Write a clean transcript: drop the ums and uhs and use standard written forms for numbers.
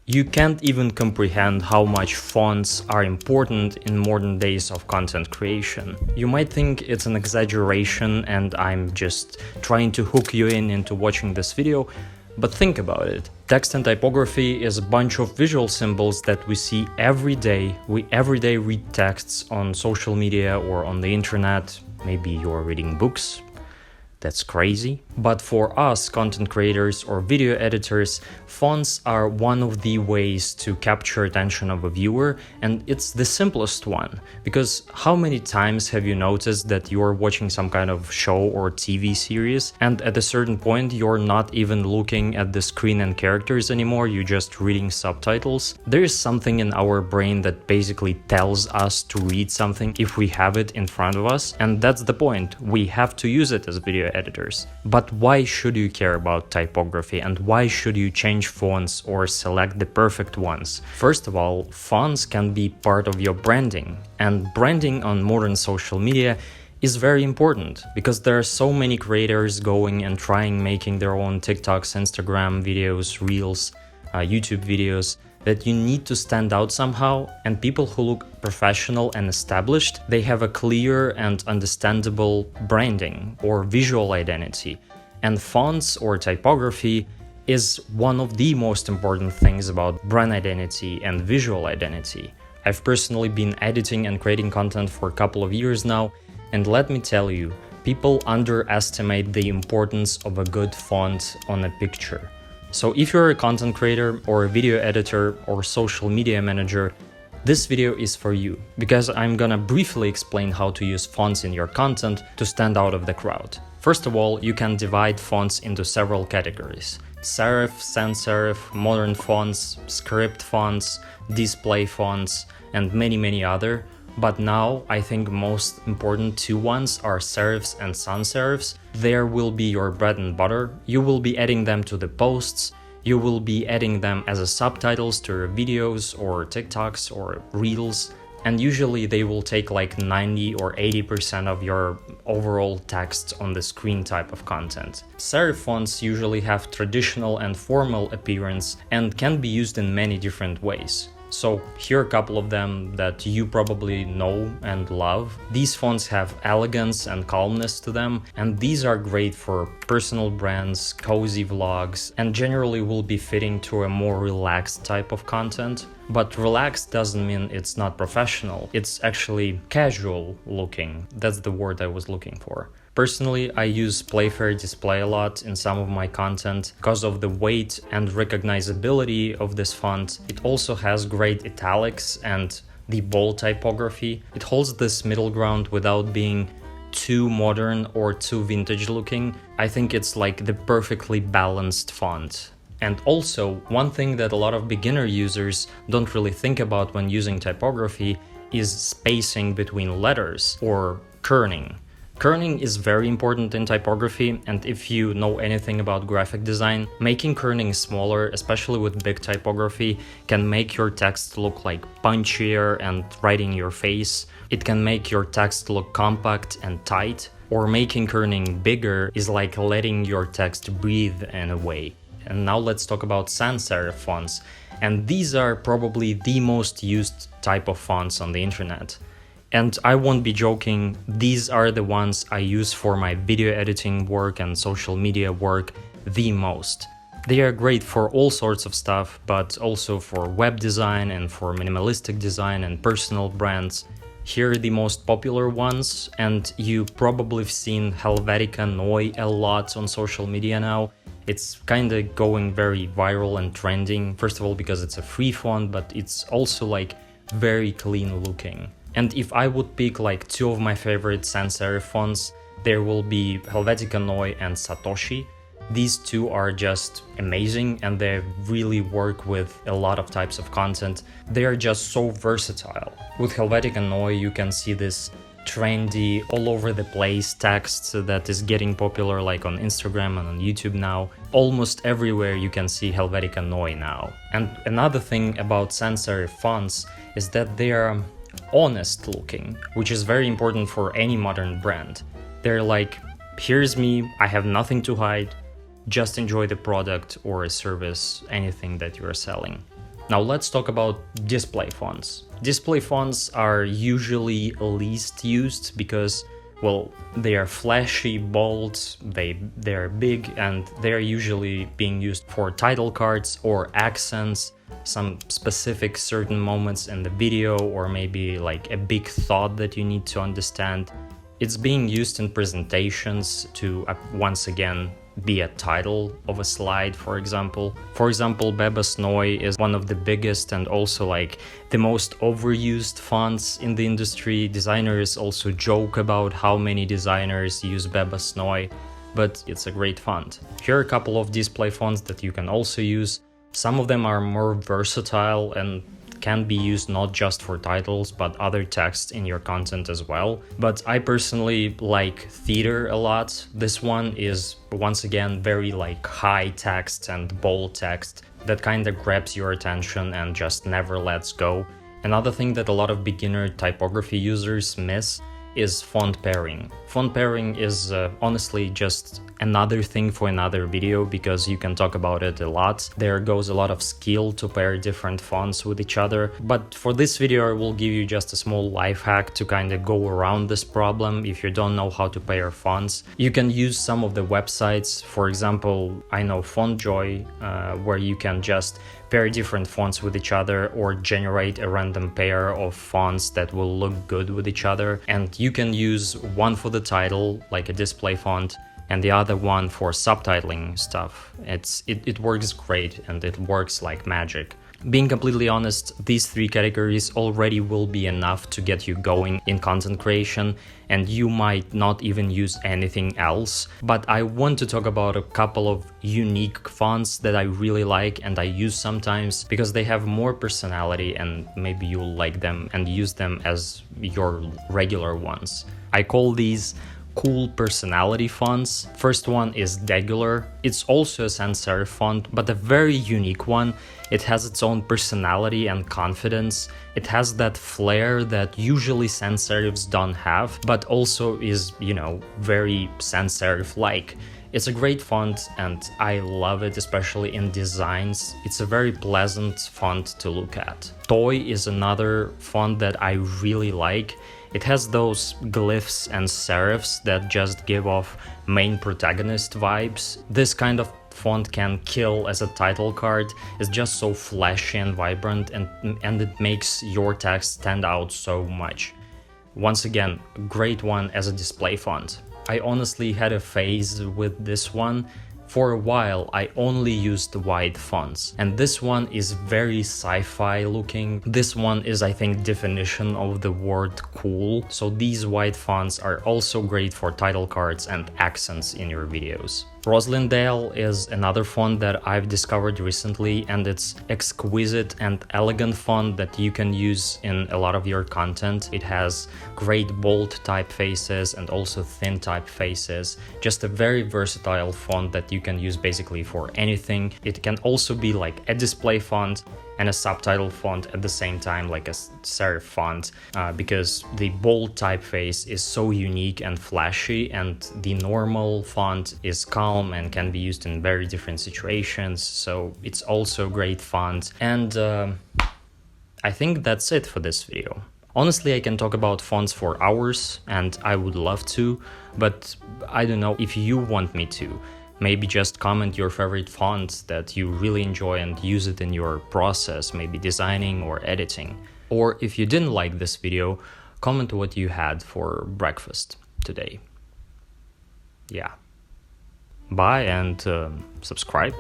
You can't even comprehend how much fonts are important in modern days of content creation. You might think it's an exaggeration and I'm just trying to hook you into watching this video, but think about it. Text and typography is a bunch of visual symbols that we see every day. We every day read texts on social media or on the internet. Maybe you're reading books. That's crazy. But for us content creators or video editors, fonts are one of the ways to capture attention of a viewer, and it's the simplest one. Because how many times have you noticed that you're watching some kind of show or TV series and at a certain point you're not even looking at the screen and characters anymore, you're just reading subtitles? There is something in our brain that basically tells us to read something if we have it in front of us, and that's the point. We have to use it as video editors. But why should you care about typography, and why should you change fonts or select the perfect ones? First of all, fonts can be part of your branding, and branding on modern social media is very important because there are so many creators going and trying making their own TikToks, Instagram videos, Reels, YouTube videos, that you need to stand out somehow, and people who look professional and established, they have a clear and understandable branding or visual identity. And fonts or typography is one of the most important things about brand identity and visual identity. I've personally been editing and creating content for a couple of years now, and let me tell you, people underestimate the importance of a good font on a picture. So if you're a content creator or a video editor or social media manager, this video is for you, because I'm gonna briefly explain how to use fonts in your content to stand out of the crowd. First of all, you can divide fonts into several categories: serif, sans-serif, modern fonts, script fonts, display fonts, and many other. But now I think most important two ones are serifs and sans-serifs. There will be your bread and butter. You will be adding them to the posts. You will be adding them as a subtitles to your videos or TikToks or Reels. And usually they will take like 90 or 80% of your overall text on the screen type of content. Serif fonts usually have traditional and formal appearance and can be used in many different ways. So here are a couple of them that you probably know and love. These fonts have elegance and calmness to them, and these are great for personal brands, cozy vlogs, and generally will be fitting to a more relaxed type of content. But relaxed doesn't mean it's not professional, it's actually casual looking. That's the word I was looking for. Personally, I use Playfair display a lot in some of my content because of the weight and recognizability of this font. It also has great italics and the bold typography. It holds this middle ground without being too modern or too vintage looking. I think it's like the perfectly balanced font. And also, one thing that a lot of beginner users don't really think about when using typography is spacing between letters or kerning. Kerning is very important in typography, and if you know anything about graphic design, making kerning smaller, especially with big typography, can make your text look like punchier and right in your face. It can make your text look compact and tight, or making kerning bigger is like letting your text breathe in a way. And now let's talk about sans-serif fonts, and these are probably the most used type of fonts on the internet. And I won't be joking, these are the ones I use for my video editing work and social media work the most. They are great for all sorts of stuff, but also for web design and for minimalistic design and personal brands. Here are the most popular ones, and you probably have seen Helvetica Noi a lot on social media now. It's kinda going very viral and trending, first of all because it's a free font, but it's also like very clean looking. And if I would pick like two of my favorite sans-serif fonts, there will be Helvetica Noi and Satoshi. These two are just amazing and they really work with a lot of types of content. They are just so versatile. With Helvetica Noi you can see this trendy, all over the place text that is getting popular like on Instagram and on YouTube now. Almost everywhere you can see Helvetica Noi now. And another thing about sans-serif fonts is that they are honest looking, which is very important for any modern brand. They're like, here's me, I have nothing to hide, just enjoy the product or a service, anything that you're selling. Now let's talk about display fonts. Display fonts are usually least used because, well, they are flashy, bold, they're big, and they're usually being used for title cards or accents, some specific certain moments in the video, or maybe like a big thought that you need to understand. It's being used in presentations to, once again, be a title of a slide, for example. For example, Bebas Noi is one of the biggest and also like the most overused fonts in the industry. Designers also joke about how many designers use Bebas Noi, but it's a great font. Here are a couple of display fonts that you can also use. Some of them are more versatile and can be used not just for titles but other text in your content as well. But I personally like theater a lot. This one is once again very like high text and bold text that kind of grabs your attention and just never lets go. Another thing that a lot of beginner typography users miss is font pairing. Font pairing is honestly just another thing for another video because you can talk about it a lot. There goes a lot of skill to pair different fonts with each other. But for this video I will give you just a small life hack to kind of go around this problem if you don't know how to pair fonts. You can use some of the websites. For example, I know FontJoy, where you can just pair different fonts with each other or generate a random pair of fonts that will look good with each other. And you can use one for the title, like a display font, and the other one for subtitling stuff. It works great and it works like magic. Being completely honest, these three categories already will be enough to get you going in content creation, and you might not even use anything else. But I want to talk about a couple of unique fonts that I really like and I use sometimes because they have more personality and maybe you'll like them and use them as your regular ones. I call these cool personality fonts. First one is Degular. It's also a sans-serif font, but a very unique one. It has its own personality and confidence. It has that flair that usually sans-serifs don't have, but also is, you know, very sans-serif-like. It's a great font and I love it, especially in designs. It's a very pleasant font to look at. Toy is another font that I really like. It has those glyphs and serifs that just give off main protagonist vibes. This kind of font can kill as a title card. It's just so flashy and vibrant and it makes your text stand out so much. Once again, a great one as a display font. I honestly had a phase with this one. For a while, I only used white fonts, and this one is very sci-fi looking. This one is, I think, definition of the word cool. So these white fonts are also great for title cards and accents in your videos. Roslindale is another font that I've discovered recently, and it's exquisite and elegant font that you can use in a lot of your content. It has great bold typefaces and also thin typefaces. Just a very versatile font that you can use basically for anything. It can also be like a display font and a subtitle font at the same time, like a serif font, because the bold typeface is so unique and flashy, and the normal font is calm and can be used in very different situations, so it's also a great font. And I think that's it for this video. Honestly, I can talk about fonts for hours, and I would love to, but I don't know if you want me to. Maybe just comment your favorite font that you really enjoy and use it in your process, maybe designing or editing. Or if you didn't like this video, comment what you had for breakfast today. Yeah. Bye and subscribe.